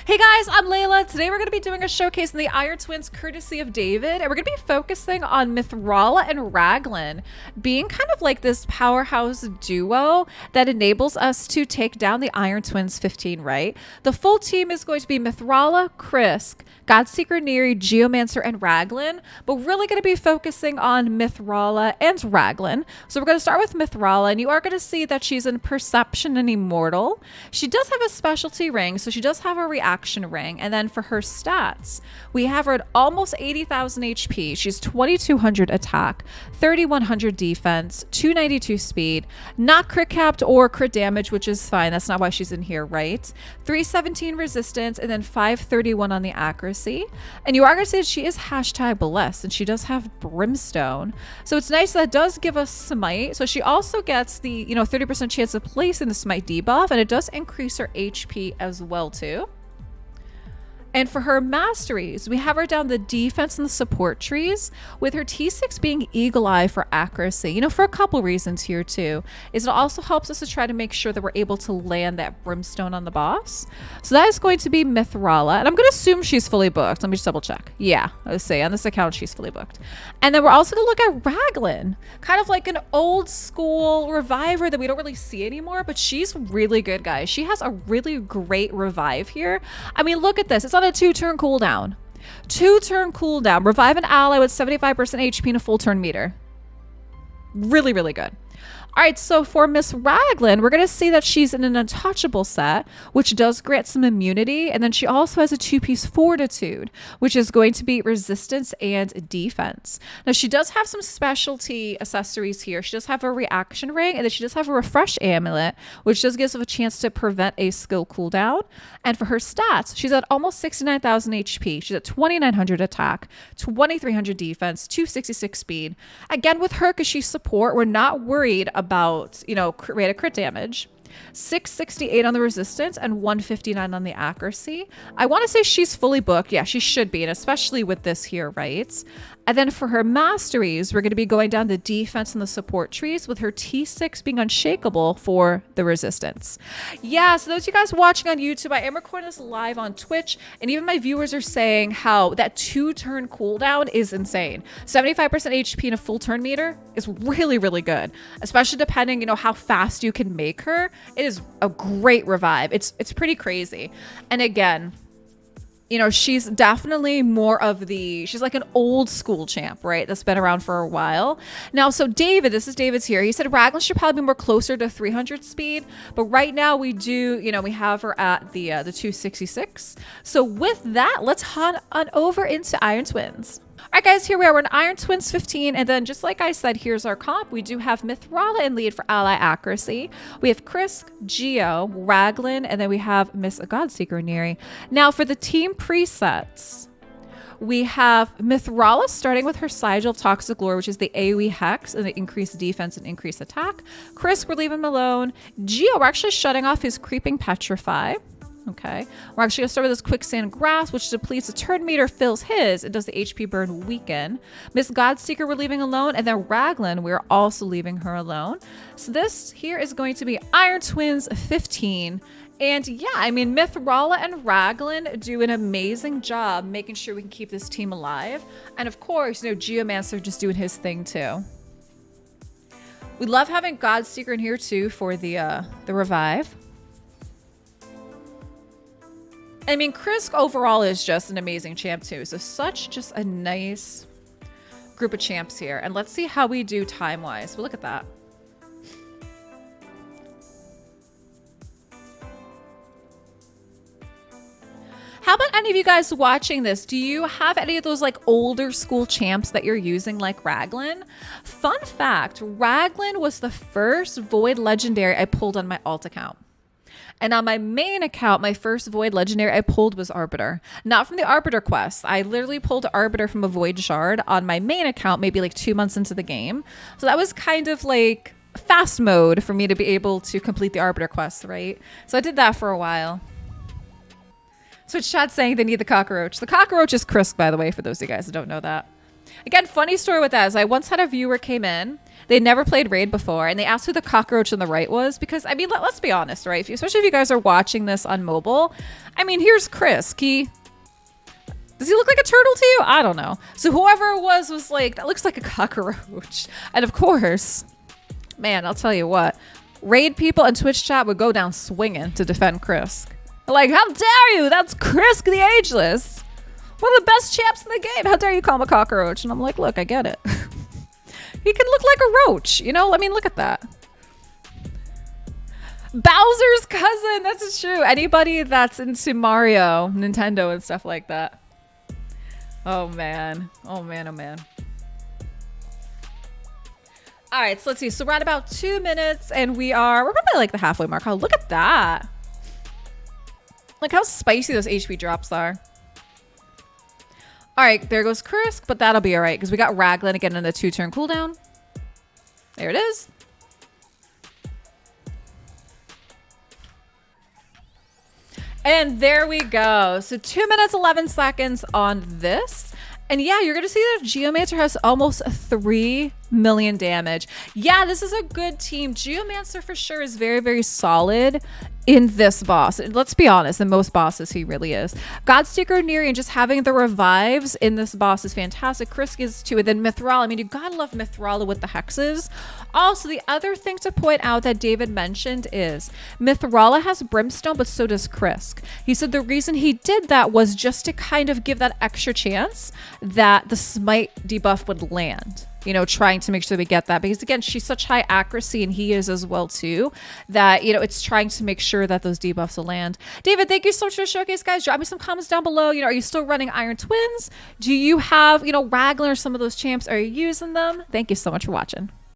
Hey guys, I'm Leila. Today we're going to be doing a showcase in the Iron Twins courtesy of David, and we're going to be focusing on Mithrala and Raglin being kind of like this powerhouse duo that enables us to take down the Iron Twins 15, right? The full team is going to be Mithrala, Krisk, Godseeker, Neri, Geomancer, and Raglin, but we're really going to be focusing on Mithrala and Raglin. So we're going to start with Mithrala, and you are going to see that she's in Perception and Immortal. She does have a specialty ring, so she does have a reaction ring. And then for her stats, we have her at almost 80,000 HP. She's 2,200 attack, 3,100 defense, 292 speed, not crit capped or crit damage, which is fine. That's not why she's in here, right? 317 resistance, and then 531 on the accuracy. And you are going to see that she is hashtag blessed, and she does have brimstone. So it's nice that does give us smite. So she also gets the 30% chance of placing the smite debuff, and it does increase her HP as well too. And for her masteries, we have her down the defense and the support trees, with her T6 being Eagle Eye for accuracy. For a couple reasons here too. Is it also helps us to try to make sure that we're able to land that brimstone on the boss. So that is going to be Mithrala. And I'm going to assume she's fully booked. Let me just double check. Yeah, let's say on this account, she's fully booked. And then we're also going to look at Raglin, kind of like an old school reviver that we don't really see anymore, but she's really good, guys. She has a really great revive here. I mean, look at this. It's on a 2-turn cooldown. 2-turn cooldown. Revive an ally with 75% HP and a full turn meter. Really, really good. All right, so for Miss Raglin, we're going to see that she's in an untouchable set, which does grant some immunity. And then she also has a 2-piece fortitude, which is going to be resistance and defense. Now, she does have some specialty accessories here. She does have a reaction ring, and then she does have a refresh amulet, which does give us a chance to prevent a skill cooldown. And for her stats, she's at almost 69,000 HP. She's at 2,900 attack, 2,300 defense, 266 speed. Again, with her, because she's support, we're not worried about rate of crit damage. 668 on the resistance and 159 on the accuracy. I want to say she's fully booked. Yeah, she should be, and especially with this here, right? And then for her masteries, we're going to be going down the defense and the support trees, with her T6 being unshakable for the resistance. Yeah, so those of you guys watching on YouTube, I am recording this live on Twitch, and even my viewers are saying how that 2-turn cooldown is insane. 75% HP and a full turn meter is really, really good, especially depending, how fast you can make her. It is a great revive. It's pretty crazy. And again, she's definitely more of she's like an old school champ, right? That's been around for a while. Now, so David, this is David's here. He said Raglin should probably be more closer to 300 speed, but right now we do, we have her at the 266. So with that, let's hunt on over into Iron Twins. All right, guys, here we are. We're in Iron Twins 15, and then just like I said, here's our comp. We do have Mithrala in lead for ally accuracy. We have Krisk, Geo, Raglin, and then we have Miss Godseeker Neri. Now, for the team presets, we have Mithrala starting with her Sigil of Toxic Lore, which is the AoE Hex and the increased defense and increased attack. Krisk, we're leaving him alone. Geo, we're actually shutting off his Creeping Petrify. Okay, we're actually going to start with this Quicksand Grasp, which depletes a turn meter, fills his. It does the HP burn weaken. Miss Godseeker we're leaving alone, and then Raglin we're also leaving her alone. So this here is going to be Iron Twins 15. And yeah, I mean, Mithrala and Raglin do an amazing job making sure we can keep this team alive. And of course, Geomancer just doing his thing too. We love having Godseeker in here too for the revive. I mean, Krisk overall is just an amazing champ too. So just a nice group of champs here. And let's see how we do time-wise. Well, look at that. How about any of you guys watching this? Do you have any of those like older school champs that you're using like Raglin? Fun fact, Raglin was the first Void Legendary I pulled on my alt account. And on my main account, my first Void Legendary I pulled was Arbiter. Not from the Arbiter quest. I literally pulled Arbiter from a Void Shard on my main account maybe like 2 months into the game. So that was kind of like fast mode for me to be able to complete the Arbiter quest, right? So I did that for a while. So chat's saying they need the cockroach. The cockroach is Krisk, by the way, for those of you guys that don't know that. Again, funny story with that is I once had a viewer came in. They never played Raid before, and they asked who the cockroach on the right was because, I mean, let's be honest, right? Especially if you guys are watching this on mobile. I mean, here's Chris. Does he look like a turtle to you? I don't know. So whoever it was like, that looks like a cockroach. And of course, man, I'll tell you what. Raid people and Twitch chat would go down swinging to defend Chris. Like, how dare you? That's Chris the Ageless. One of the best champs in the game. How dare you call him a cockroach? And I'm like, look, I get it. He can look like a roach, you know? I mean, look at that. Bowser's cousin. That's true. Anybody that's into Mario, Nintendo, and stuff like that. Oh, man. Oh, man. Oh, man. All right, so let's see. So we're at about 2 minutes, and we're probably like the halfway mark. Oh, look at that. Look how spicy those HP drops are. All right, there goes Krisk, but that'll be all right because we got Raglin again in the 2-turn cooldown. There it is. And there we go. So 2 minutes, 11 seconds on this. And yeah, you're going to see that Geomancer has almost 3 million damage. Yeah, this is a good team. Geomancer for sure is very, very solid in this boss. Let's be honest, in most bosses, he really is. Godseeker Neri and just having the revives in this boss is fantastic. Krisk is too. And then Mithrala. I mean, you gotta love Mithrala with the hexes. Also, the other thing to point out that David mentioned is Mithrala has Brimstone, but so does Krisk. He said the reason he did that was just to kind of give that extra chance that the smite debuff would land. You know, trying to make sure we get that because again, she's such high accuracy and he is as well too, that, you know, it's trying to make sure that those debuffs will land. David, thank you so much for the showcase, guys. Drop me some comments down below. You know, are you still running Iron Twins? Do you have, you know, Raglin or some of those champs? Are you using them? Thank you so much for watching.